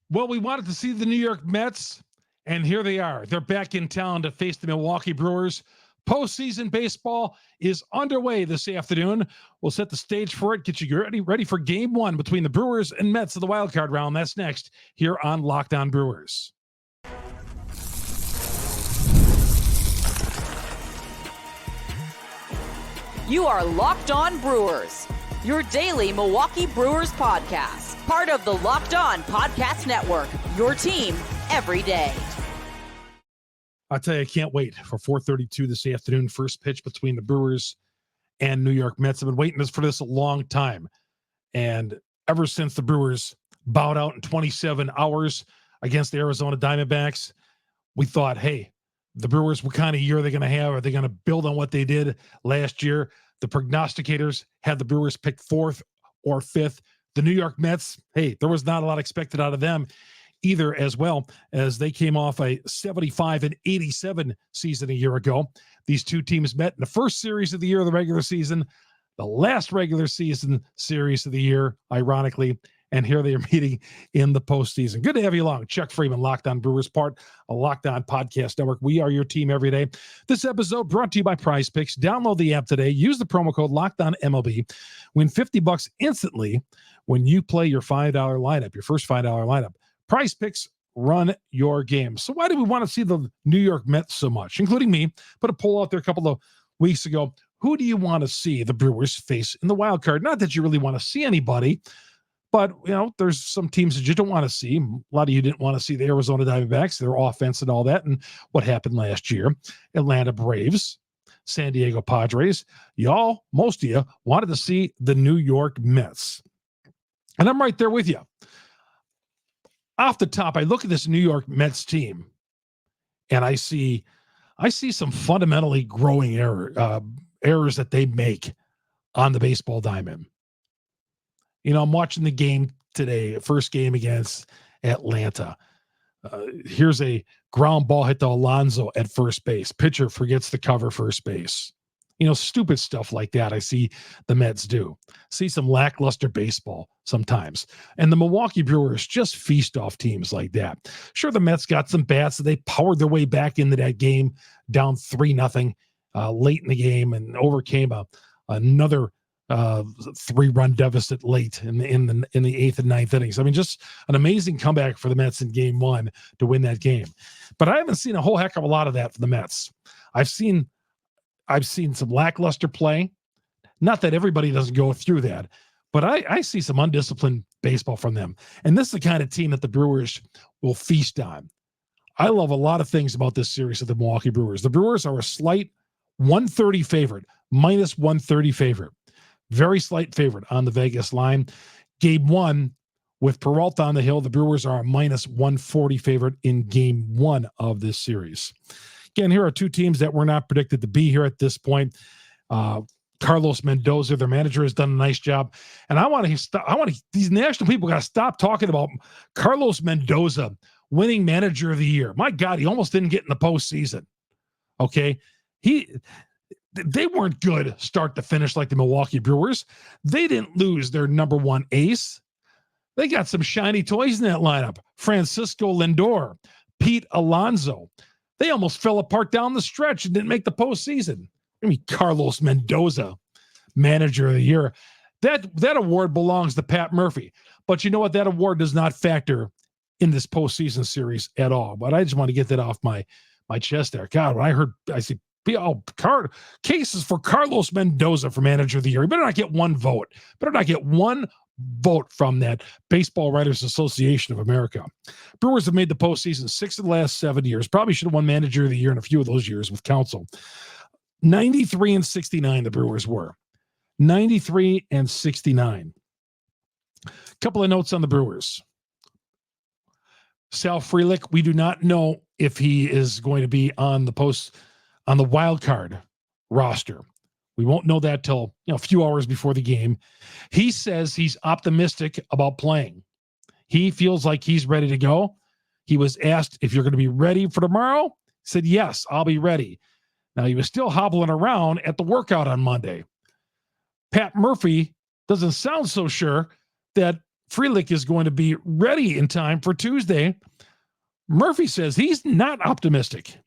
Well, we wanted to see the New York Mets, and here they are. They're back in town to face the Milwaukee Brewers. Postseason baseball is underway this afternoon. We'll set the stage for it, get you ready for game one between the Brewers and Mets of the wild card round. That's next here on Locked On Brewers. You are Locked On Brewers, your daily Milwaukee Brewers podcast. Part of the Locked On Podcast Network, your team every day. I tell you, I can't wait for 4:32 this afternoon. First pitch between the Brewers and New York Mets. I've been waiting for this a long time. And ever since the Brewers bowed out in 27 hours against the Arizona Diamondbacks, we thought, hey, the Brewers, what kind of year are they going to have? Are they going to build on what they did last year? The prognosticators had the Brewers pick fourth or fifth. The New York Mets, hey, there was not a lot expected out of them either, as well, as they came off a 75-87 season a year ago. These two teams met in the first series of the year of the regular season, the last regular season series of the year, ironically, and here they are meeting in the postseason. Good to have you along. Chuck Freeman, Locked On Brewers, part of Locked On Podcast Network. We are your team every day. This episode brought to you by PrizePicks. Download the app today. Use the promo code LOCKEDONMLB. Win $50 instantly when you play your $5 lineup, your first $5 lineup. PrizePicks, run your game. So why do we want to see the New York Mets so much, including me? Put a poll out there a couple of weeks ago. Who do you want to see the Brewers face in the wild card? Not that you really want to see anybody, but, you know, there's some teams that you don't want to see. A lot of you didn't want to see the Arizona Diamondbacks, their offense and all that, and what happened last year. Atlanta Braves, San Diego Padres. Y'all, most of you, wanted to see the New York Mets. And I'm right there with you. Off the top, I look at this New York Mets team, and I see some fundamentally growing errors that they make on the baseball diamond. You know, I'm watching the game today, first game against Atlanta. Here's a ground ball hit to Alonso at first base. Pitcher forgets to cover first base. You know, stupid stuff like that I see the Mets do. See some lackluster baseball sometimes. And the Milwaukee Brewers just feast off teams like that. Sure, the Mets got some bats. So they powered their way back into that game, down 3-0 late in the game, and overcame another 3-run deficit late in the 8th and 9th innings. I mean, just an amazing comeback for the Mets in game one to win that game. But I haven't seen a whole heck of a lot of that for the Mets. I've seen some lackluster play. Not that everybody doesn't go through that, but I see some undisciplined baseball from them. And this is the kind of team that the Brewers will feast on. I love a lot of things about this series of the Milwaukee Brewers. The Brewers are a slight 130 favorite, minus 130 favorite. Very slight favorite on the Vegas line. Game one, with Peralta on the hill, the Brewers are a minus 140 favorite in game one of this series. Again, here are two teams that were not predicted to be here at this point. Carlos Mendoza, their manager, has done a nice job. And I want these national people got to stop talking about Carlos Mendoza winning manager of the year. My God, he almost didn't get in the postseason. Okay. They weren't good start to finish like the Milwaukee Brewers. They didn't lose their number one ace. They got some shiny toys in that lineup. Francisco Lindor, Pete Alonso. They almost fell apart down the stretch and didn't make the postseason. I mean, Carlos Mendoza, manager of the year. That award belongs to Pat Murphy. But you know what? That award does not factor in this postseason series at all. But I just want to get that off my chest there. God, when I see cases for Carlos Mendoza for manager of the year. He better not get one vote. Better not get one vote from that Baseball Writers Association of America. Brewers have made the postseason 6 of the last 7 years. Probably should have won manager of the year in a few of those years with Council. 93-69 the Brewers were. 93-69. Couple of notes on the Brewers. Sal Frelick, we do not know if he is going to be on the wild card roster. We won't know that till a few hours before the game. He says he's optimistic about playing. He feels like he's ready to go. He was asked if you're going to be ready for tomorrow. He said, yes, I'll be ready. Now, he was still hobbling around at the workout on Monday. Pat Murphy doesn't sound so sure that Frelick is going to be ready in time for Tuesday. Murphy says he's not optimistic.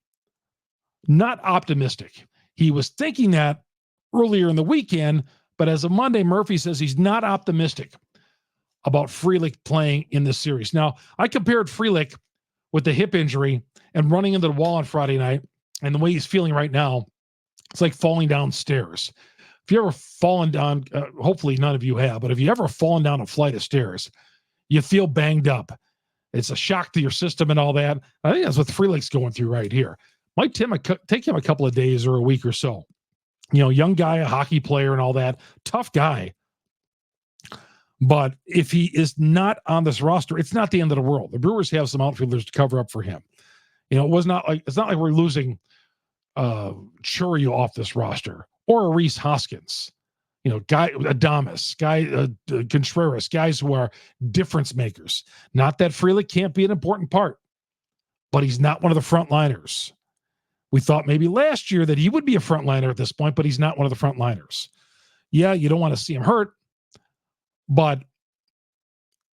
Not optimistic. He was thinking that earlier in the weekend, but as of Monday, Murphy says he's not optimistic about Frelick playing in this series. Now, I compared Frelick with the hip injury and running into the wall on Friday night, and the way he's feeling right now, it's like falling down stairs. If you ever fallen down, hopefully none of you have, but if you ever fallen down a flight of stairs, you feel banged up. It's a shock to your system and all that. I think that's what Frelick's going through right here. Might take him a couple of days or a week or so. You know, young guy, a hockey player and all that, tough guy. But if he is not on this roster, it's not the end of the world. The Brewers have some outfielders to cover up for him. You know, it's not like we're losing Churio off this roster or a Reese Hoskins. You know, Adames, Contreras, guys who are difference makers. Not that Frelick can't be an important part, but he's not one of the frontliners. We thought maybe last year that he would be a frontliner at this point, but he's not one of the frontliners. Yeah, you don't want to see him hurt, but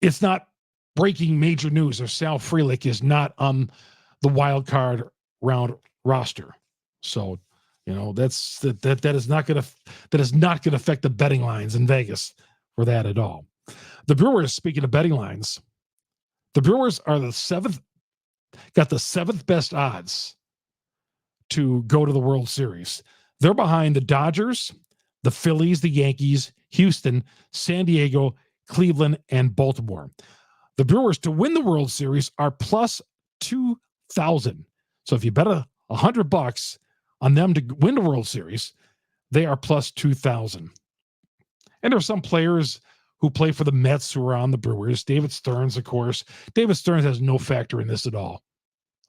it's not breaking major news if Sal Frelick is not on the wild card round roster. So, you know, that is not going to affect the betting lines in Vegas for that at all. The Brewers, speaking of betting lines, the Brewers are got the seventh best odds to go to the World Series. They're behind the Dodgers, the Phillies, the Yankees, Houston, San Diego, Cleveland, and Baltimore. The Brewers to win the World Series are plus 2,000. So if you bet $100 on them to win the World Series, they are plus 2,000. And there are some players who play for the Mets who are on the Brewers. David Stearns, of course. David Stearns has no factor in this at all.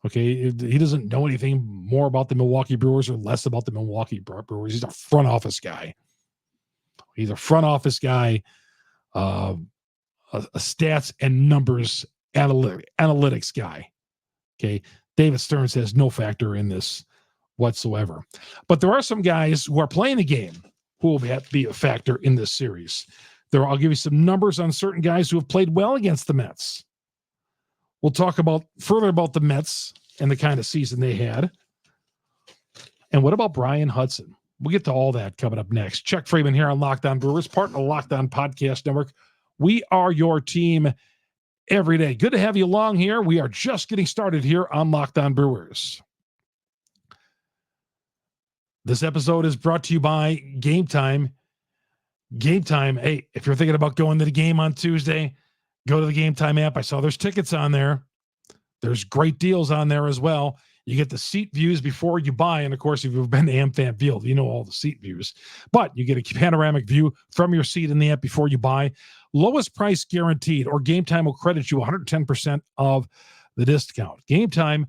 Okay, he doesn't know anything more about the Milwaukee Brewers or less about the Milwaukee Brewers. He's a front office guy. A stats and numbers analytics guy. Okay, David Stearns has no factor in this whatsoever. But there are some guys who are playing the game who will be a factor in this series. I'll give you some numbers on certain guys who have played well against the Mets. We'll talk further about the Mets and the kind of season they had. And what about Brian Hudson? We'll get to all that coming up next. Chuck Freeman here on Locked On Brewers, part of the Locked On Podcast Network. We are your team every day. Good to have you along here. We are just getting started here on Locked On Brewers. This episode is brought to you by Gametime. Gametime, hey, if you're thinking about going to the game on Tuesday, go to the Gametime app. I saw there's tickets on there. There's great deals on there as well. You get the seat views before you buy. And of course, if you've been to AmFam Field, you know all the seat views. But you get a panoramic view from your seat in the app before you buy. Lowest price guaranteed, or Gametime will credit you 110% of the discount. Gametime,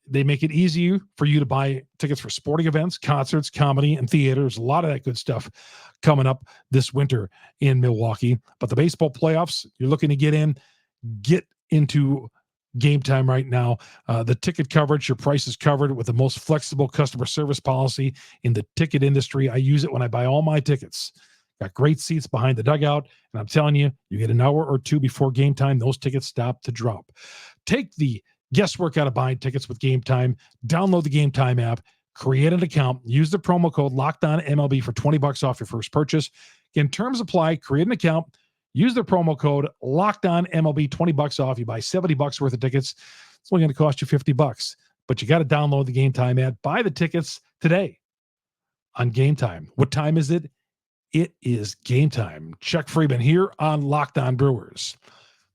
they make it easy for you to buy tickets for sporting events, concerts, comedy, and theaters. A lot of that good stuff coming up this winter in Milwaukee. But the baseball playoffs, you're looking to get into Gametime right now. The ticket coverage, your price is covered with the most flexible customer service policy in the ticket industry. I use it when I buy all my tickets. Got great seats behind the dugout, and I'm telling you, you get an hour or two before game time, those tickets stop to drop. Take the guesswork out of buying tickets with Gametime. Download the Gametime app, create an account, use the promo code LOCKEDONMLB for $20 off your first purchase. In terms apply, create an account, use the promo code LOCKEDONMLB, $20 off. You buy $70 worth of tickets. It's only going to cost you $50, but you got to download the Gametime app. Buy the tickets today on Gametime. What time is it? It is game time. Chuck Freeman here on Locked On Brewers.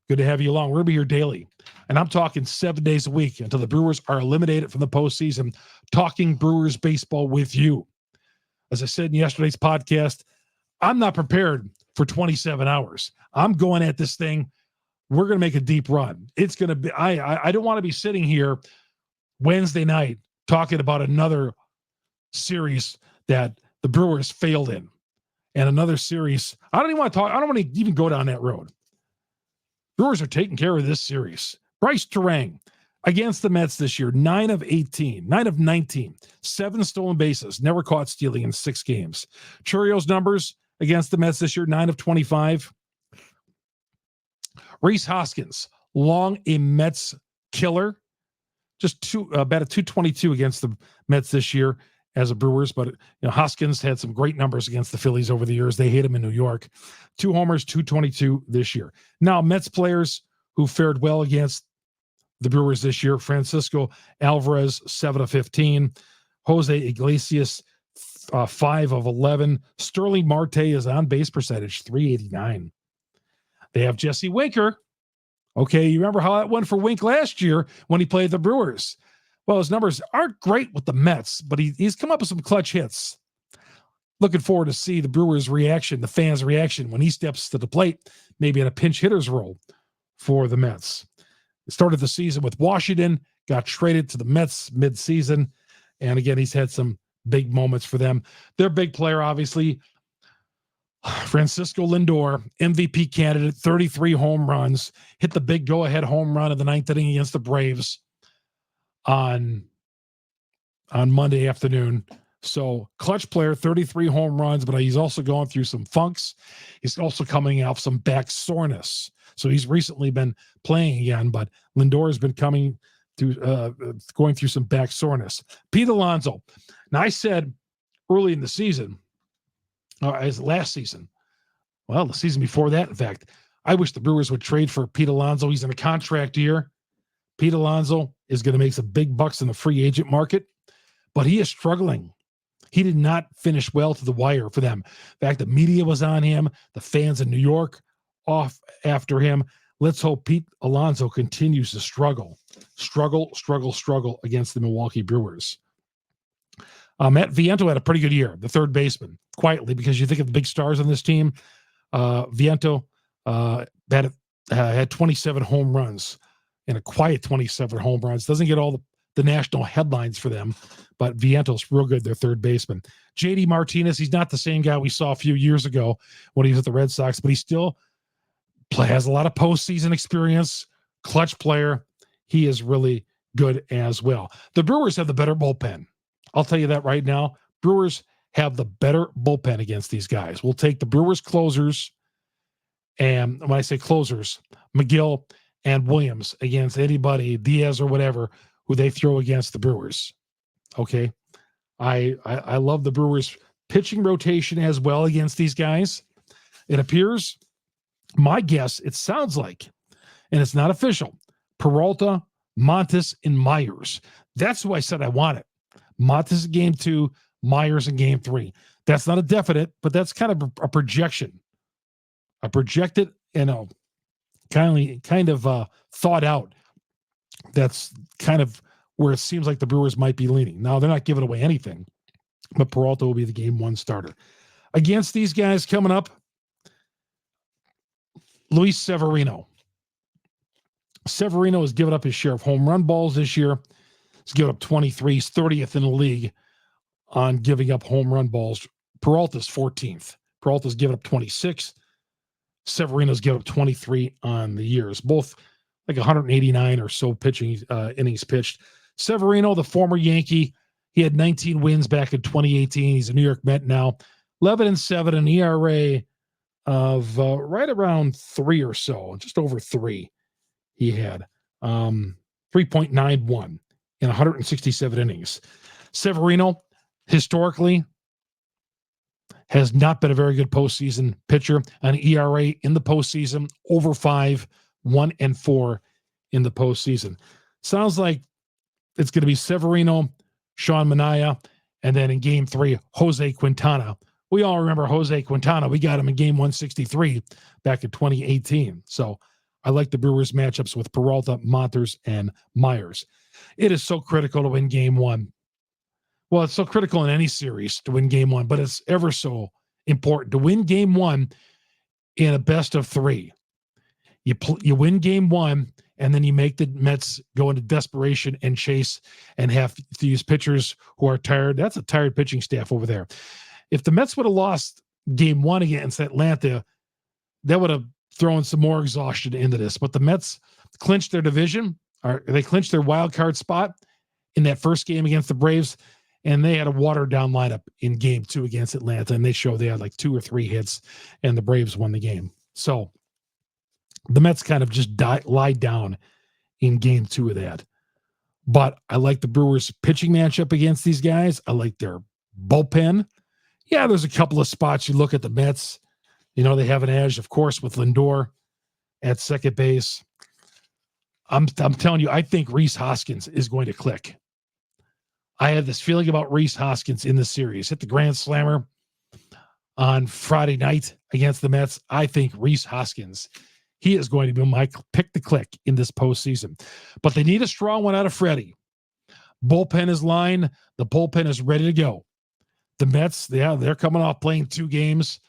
Good to have you along. We're going to be here daily, and I'm talking 7 days a week until the Brewers are eliminated from the postseason, talking Brewers baseball with you. As I said in yesterday's podcast, I'm not prepared for 27 hours. I'm going at this thing. We're going to make a deep run. It's going to be, I don't want to be sitting here Wednesday night talking about another series that the Brewers failed in. And another series. I don't want to even go down that road. Brewers are taking care of this series. Bryce Terang against the Mets this year, 9 of 19, 7 stolen bases, never caught stealing in 6 games. Churio's numbers against the Mets this year, 9 of 25, Rhys Hoskins, long a Mets killer, just about a 222 against the Mets this year as a Brewers. But Hoskins had some great numbers against the Phillies over the years. They hate him in New York. 2 homers, 222 this year. Now, Mets players who fared well against the Brewers this year: Francisco Alvarez, 7 of 15. Jose Iglesias, 5 of 11. Sterling Marte is on base percentage, 389. They have Jesse Winker. Okay, you remember how that went for Wink last year when he played the Brewers? Well, his numbers aren't great with the Mets, but he's come up with some clutch hits. Looking forward to see the Brewers' reaction, the fans' reaction when he steps to the plate, maybe in a pinch hitter's role for the Mets. Started the season with Washington, got traded to the Mets mid-season, and again, he's had some big moments for them. Their big player, obviously, Francisco Lindor, MVP candidate, 33 home runs, hit the big go-ahead home run in the 9th inning against the Braves on Monday afternoon. So clutch player, 33 home runs, but he's also going through some funks. He's also coming off some back soreness. So he's recently been playing again, but Lindor has been going through some back soreness. Pete Alonso. Now, I said early in the season, as last season, well, the season before that, in fact, I wish the Brewers would trade for Pete Alonso. He's in a contract year. Pete Alonso is going to make some big bucks in the free agent market, but he is struggling. He did not finish well to the wire for them. In fact, the media was on him. The fans in New York off after him. Let's hope Pete Alonso continues to struggle against the Milwaukee Brewers. Matt Viento had a pretty good year, the third baseman, quietly, because you think of the big stars on this team. Viento had 27 home runs, and a quiet 27 home runs. Doesn't get all the national headlines for them, but Viento's real good, their third baseman. JD Martinez, he's not the same guy we saw a few years ago when he was at the Red Sox, but he still has a lot of postseason experience, clutch player. He is really good as well. The Brewers have the better bullpen. I'll tell you that right now. Brewers have the better bullpen against these guys. We'll take the Brewers closers, and when I say closers, McGill and Williams against anybody, Diaz or whatever, who they throw against the Brewers. Okay? I love the Brewers pitching rotation as well against these guys. It appears, my guess, it sounds like, and it's not official, Peralta, Montes, and Myers. That's who I said I wanted. Montes in game 2, Myers in game 3. That's not a definite, but that's kind of a projection. A projected, kind of thought out. That's kind of where it seems like the Brewers might be leaning. Now, they're not giving away anything, but Peralta will be the game 1 starter. Against these guys coming up, Luis Severino. Severino has given up his share of home run balls this year. He's given up 23. He's 30th in the league on giving up home run balls. Peralta's 14th. Peralta's given up 26. Severino's given up 23 on the years. Both like 189 or so pitching innings pitched. Severino, the former Yankee, he had 19 wins back in 2018. He's a New York Met now. 11-7, an ERA of right around 3 or so, just over 3 he had. 3.91 in 167 innings. Severino, historically, has not been a very good postseason pitcher. An ERA in the postseason, over 5, 1-4 in the postseason. Sounds like it's going to be Severino, Sean Manaea, and then in game 3, Jose Quintana. We all remember Jose Quintana. We got him in game 163 back in 2018. So I like the Brewers matchups with Peralta, Montes, and Myers. It is so critical to win game 1. Well, it's so critical in any series to win game 1, but it's ever so important to win game 1 in a best of 3. You win game 1, and then you make the Mets go into desperation and chase and have these pitchers who are tired. That's a tired pitching staff over there. If the Mets would have lost game 1 against Atlanta, that would have thrown some more exhaustion into this. But the Mets clinched their division, or they clinched their wild card spot in that first game against the Braves, and they had a watered-down lineup in game 2 against Atlanta, and they showed they had like 2 or 3 hits, and the Braves won the game. So The Mets kind of just lied down in game 2 of that. But I like the Brewers pitching matchup against these guys. I like their bullpen. Yeah, there's a couple of spots you look at the Mets. They have an edge, of course, with Lindor at second base. I'm telling you, I think Rhys Hoskins is going to click. I have this feeling about Rhys Hoskins in this series. Hit the grand slammer on Friday night against the Mets. I think Rhys Hoskins, he is going to be my pick to click in this postseason. But they need a strong one out of Freddie. Bullpen is lined. The bullpen is ready to go. The Mets, they're coming off playing 2 games.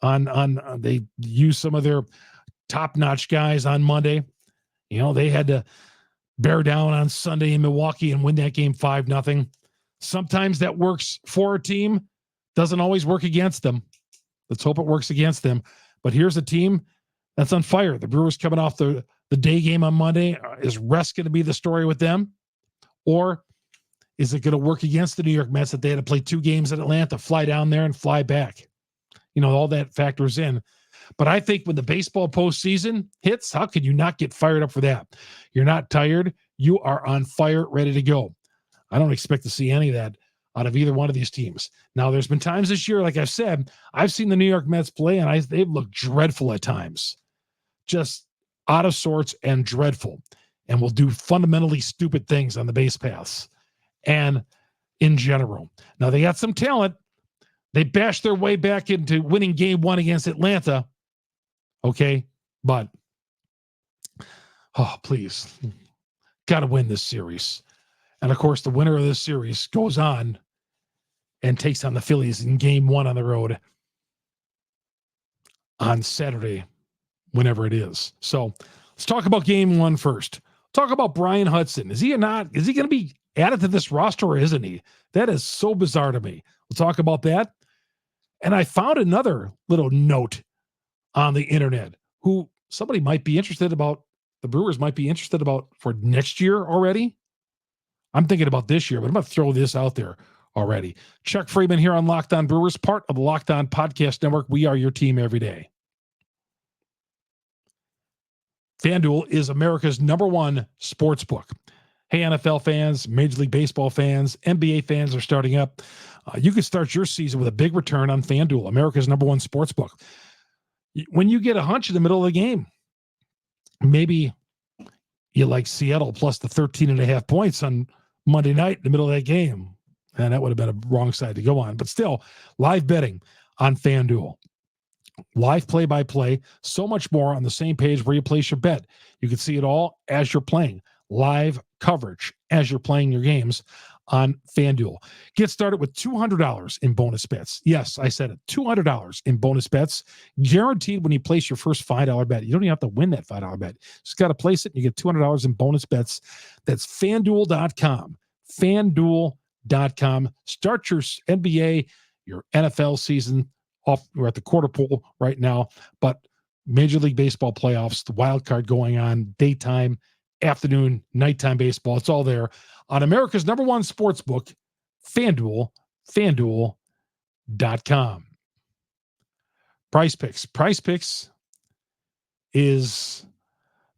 They used some of their top-notch guys on Monday. They had to bear down on Sunday in Milwaukee and win that game 5-0. Sometimes that works for a team. Doesn't always work against them. Let's hope it works against them. But here's a team that's on fire. The Brewers coming off the day game on Monday. Is rest going to be the story with them? Or is it going to work against the New York Mets that they had to play 2 games in Atlanta, fly down there and fly back? All that factors in. But I think when the baseball postseason hits, how can you not get fired up for that? You're not tired. You are on fire, ready to go. I don't expect to see any of that out of either one of these teams. Now, there's been times this year, like I've said, I've seen the New York Mets play, and they've looked dreadful at times. Just out of sorts and dreadful. And will do fundamentally stupid things on the base paths and in general. Now, they got some talent. They bashed their way back into winning game 1 against Atlanta. Okay, but please, got to win this series. And of course, the winner of this series goes on and takes on the Phillies in game 1 on the road on Saturday, whenever it is. So let's talk about game 1 first. Talk about Brian Hudson. Is he going to be added to this roster or isn't he? That is so bizarre to me. We'll talk about that. And I found another little note on the internet who somebody might be interested about, the Brewers might be interested about for next year already. I'm thinking about this year, but I'm going to throw this out there already. Chuck Freeman here on Locked On Brewers, part of the Locked On Podcast Network. We are your team every day. FanDuel is America's #1 sports book. Hey, NFL fans, Major League Baseball fans, NBA fans are starting up. You can start your season with a big return on FanDuel, America's #1 sports book. When you get a hunch in the middle of the game, maybe you like Seattle plus the 13.5 points on Monday night in the middle of that game. And that would have been a wrong side to go on. But still, live betting on FanDuel. Live play-by-play, so much more on the same page where you place your bet. You can see it all as you're playing. Live coverage as you're playing your games on FanDuel. Get started with $200 in bonus bets. Yes, I said it. $200 in bonus bets, guaranteed when you place your first $5 bet. You don't even have to win that $5 bet. Just got to place it, and you get $200 in bonus bets. That's FanDuel.com. FanDuel.com. Start your NBA, your NFL season off. We're at the quarter pole right now, but Major League Baseball playoffs, the wild card going on, daytime, afternoon, nighttime baseball. It's all there on America's #1 sports book, FanDuel, FanDuel.com. PrizePicks. PrizePicks is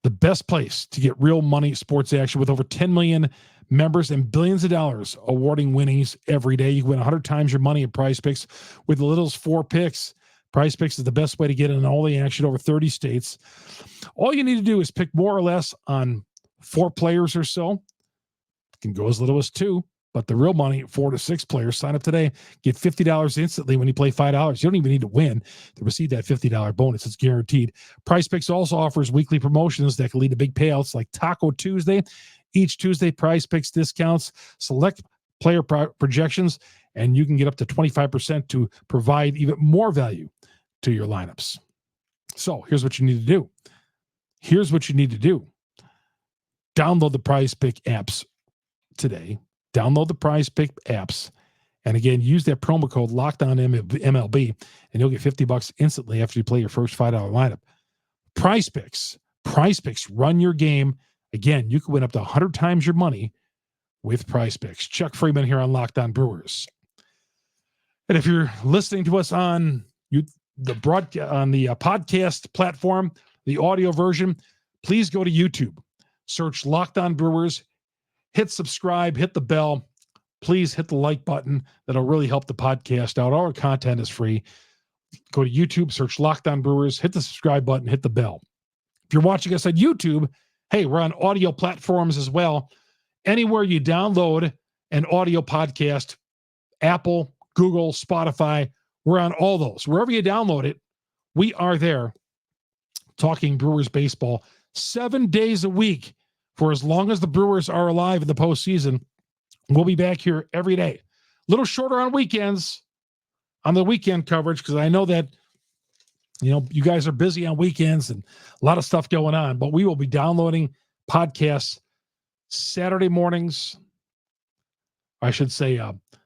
the best place to get real money sports action with over 10 million members and billions of dollars awarding winnings every day. You can win 100 times your money at PrizePicks with the little as 4 picks. PrizePicks is the best way to get in all the action over 30 states. All you need to do is pick more or less on 4 players or so. It can go as little as 2, but the real money, 4 to 6 players. Sign up today. Get $50 instantly when you play $5. You don't even need to win to receive that $50 bonus. It's guaranteed. PrizePicks also offers weekly promotions that can lead to big payouts like Taco Tuesday. Each Tuesday, PrizePicks discounts select player projections, and you can get up to 25% to provide even more value to your lineups. So here's what you need to do. Download the PrizePick apps today. Download the PrizePick apps. And again, use that promo code LOCKEDONMLB, and you'll get $50 instantly after you play your first $5 lineup. PrizePicks, run your game. Again, you can win up to 100 times your money with PrizePicks. Chuck Freeman here on Locked On Brewers. And if you're listening to us on the podcast platform, the audio version, please go to YouTube. Search Locked On Brewers. Hit subscribe, hit the bell. Please hit the like button. That'll really help the podcast out. All our content is free. Go to YouTube, search Locked On Brewers, hit the subscribe button, hit the bell. If you're watching us on YouTube, hey, we're on audio platforms as well. Anywhere you download an audio podcast, Apple, Google, Spotify, we're on all those. Wherever you download it, we are there talking Brewers baseball 7 days a week for as long as the Brewers are alive in the postseason. We'll be back here every day. A little shorter on weekends, on the weekend coverage, because I know that, you guys are busy on weekends and a lot of stuff going on, but we will be downloading podcasts Saturday mornings. I should say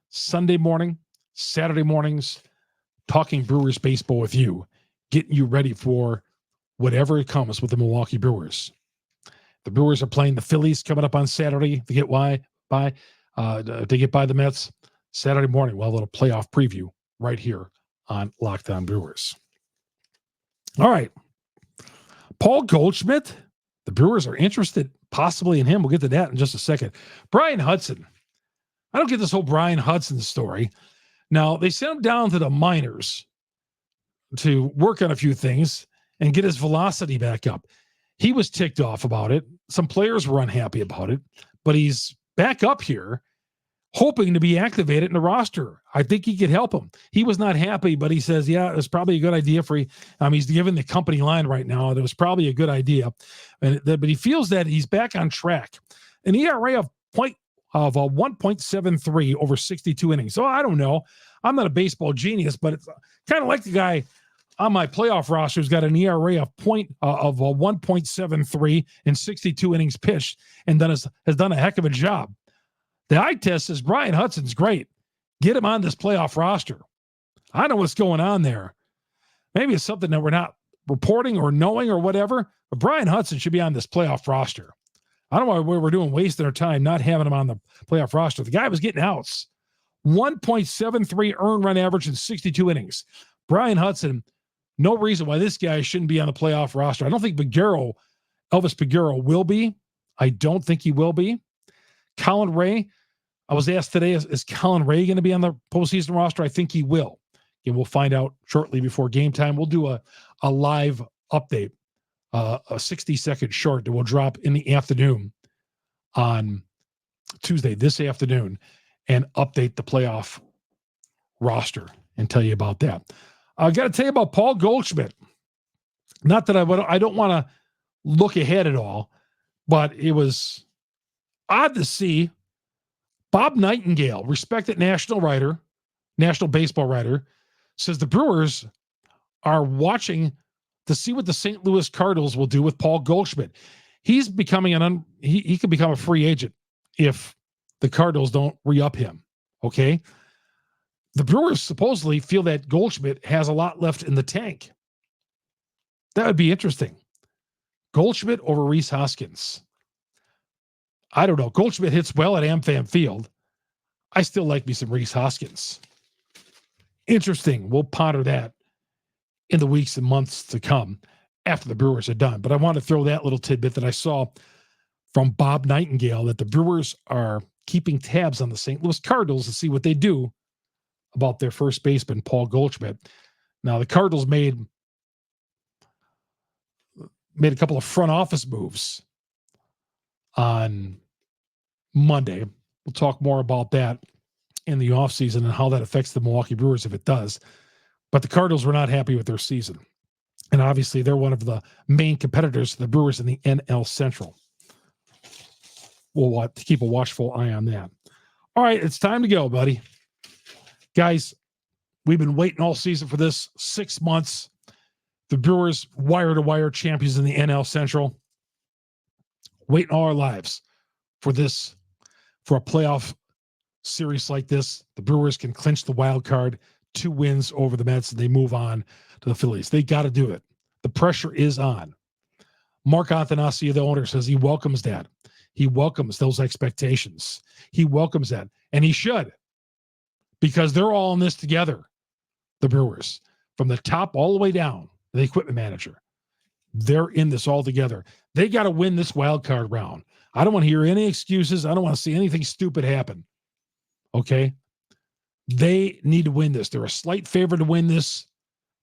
Sunday morning, Saturday mornings, talking Brewers baseball with you, getting you ready for whatever it comes with the Milwaukee Brewers. The Brewers are playing the Phillies coming up on Saturday to get by the Mets. Saturday morning, we'll have a little playoff preview right here on Locked On Brewers. All right. Paul Goldschmidt, the Brewers are interested possibly in him. We'll get to that in just a second. Brian Hudson. I don't get this whole Brian Hudson story. Now, they sent him down to the minors to work on a few things and get his velocity back up. He was ticked off about it. Some players were unhappy about it, but he's back up here hoping to be activated in the roster. I think he could help him. He was not happy, but he says, yeah, it was probably a good idea for he's given the company line right now. It was probably a good idea. But he feels that he's back on track. An ERA of 1.73 over 62 innings. So I don't know. I'm not a baseball genius, but it's kind of like the guy on my playoff roster who's got an ERA of 1.73 in 62 innings pitched and has done a heck of a job. The eye test says Brian Hudson's great. Get him on this playoff roster. I know what's going on there. Maybe it's something that we're not reporting or knowing or whatever, but Brian Hudson should be on this playoff roster. I don't know why we're wasting our time not having him on the playoff roster. The guy was getting outs. 1.73 earned run average in 62 innings. Brian Hudson, no reason why this guy shouldn't be on the playoff roster. I don't think Elvis Peguero will be. I don't think he will be. Colin Ray, I was asked today, is Colin Ray going to be on the postseason roster? I think he will. And we'll find out shortly before game time. We'll do a live update, a 60-second short that will drop in the afternoon on Tuesday, this afternoon, and update the playoff roster and tell you about that. I got to tell you about Paul Goldschmidt. Not that I don't want to look ahead at all, but it was odd to see Bob Nightingale, respected national baseball writer, says the Brewers are watching to see what the St. Louis Cardinals will do with Paul Goldschmidt. He's becoming he could become a free agent if the Cardinals don't re-up him. Okay. The Brewers supposedly feel that Goldschmidt has a lot left in the tank. That would be interesting. Goldschmidt over Rhys Hoskins. I don't know. Goldschmidt hits well at AmFam Field. I still like me some Rhys Hoskins. Interesting. We'll ponder that in the weeks and months to come after the Brewers are done. But I want to throw that little tidbit that I saw from Bob Nightingale that the Brewers are keeping tabs on the St. Louis Cardinals to see what they do about their first baseman, Paul Goldschmidt. Now, the Cardinals made a couple of front office moves on Monday. We'll talk more about that in the offseason and how that affects the Milwaukee Brewers if it does. But the Cardinals were not happy with their season. And obviously, they're one of the main competitors to the Brewers in the NL Central. We'll keep a watchful eye on that. All right, it's time to go, buddy. Guys, we've been waiting all season for this, 6 months. The Brewers, wire-to-wire champions in the NL Central. Waiting all our lives for this, for a playoff series like this. The Brewers can clinch the wild card, 2 wins over the Mets, and they move on to the Phillies. They got to do it. The pressure is on. Mark Athanasiou, the owner, says he welcomes that. He welcomes those expectations. He welcomes that, and he should, because they're all in this together, the Brewers, from the top all the way down, the equipment manager. They're in this all together. They got to win this wild card round. I don't want to hear any excuses. I don't want to see anything stupid happen. Okay? They need to win this. They're a slight favorite to win this.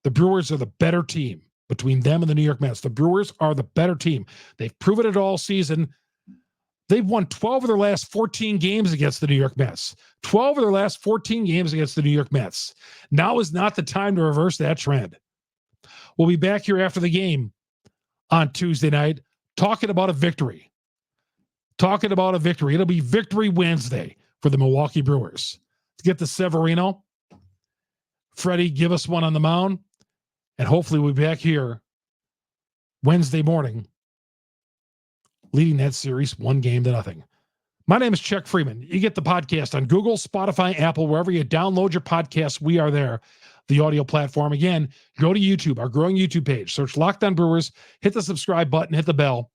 The Brewers are the better team between them and the New York Mets. The Brewers are the better team. They've proven it all season. They've won 12 of their last 14 games against the New York Mets. 12 of their last 14 games against the New York Mets. Now is not the time to reverse that trend. We'll be back here after the game on Tuesday night talking about a victory. It'll be Victory Wednesday for the Milwaukee Brewers. Let's get to Severino. Freddie, give us one on the mound. And hopefully we'll be back here Wednesday morning leading that series 1-0. My name is Chuck Freeman. You get the podcast on Google, Spotify, Apple, wherever you download your podcasts. We are there, the audio platform. Again, go to YouTube, our growing YouTube page. Search Locked On Brewers. Hit the subscribe button. Hit the bell.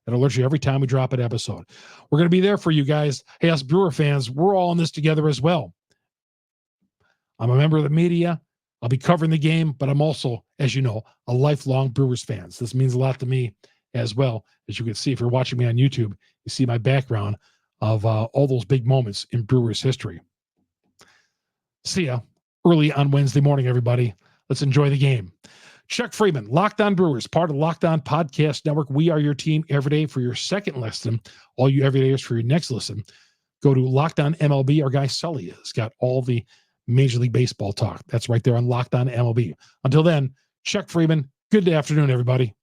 It'll alert you every time we drop an episode. We're going to be there for you guys. Hey, us Brewer fans, we're all in this together as well. I'm a member of the media. I'll be covering the game, but I'm also, as you know, a lifelong Brewers fan. So this means a lot to me as well. As you can see, if you're watching me on YouTube, you see my background of all those big moments in Brewers history. See ya early on Wednesday morning, everybody. Let's enjoy the game. Chuck Freeman, Locked On Brewers, part of Locked On Podcast Network. We are your team every day for your second listen. All you everydayers for your next listen. Go to Locked On MLB. Our guy Sully has got all the Major League Baseball talk. That's right there on Locked On MLB. Until then, Chuck Freeman, good afternoon, everybody.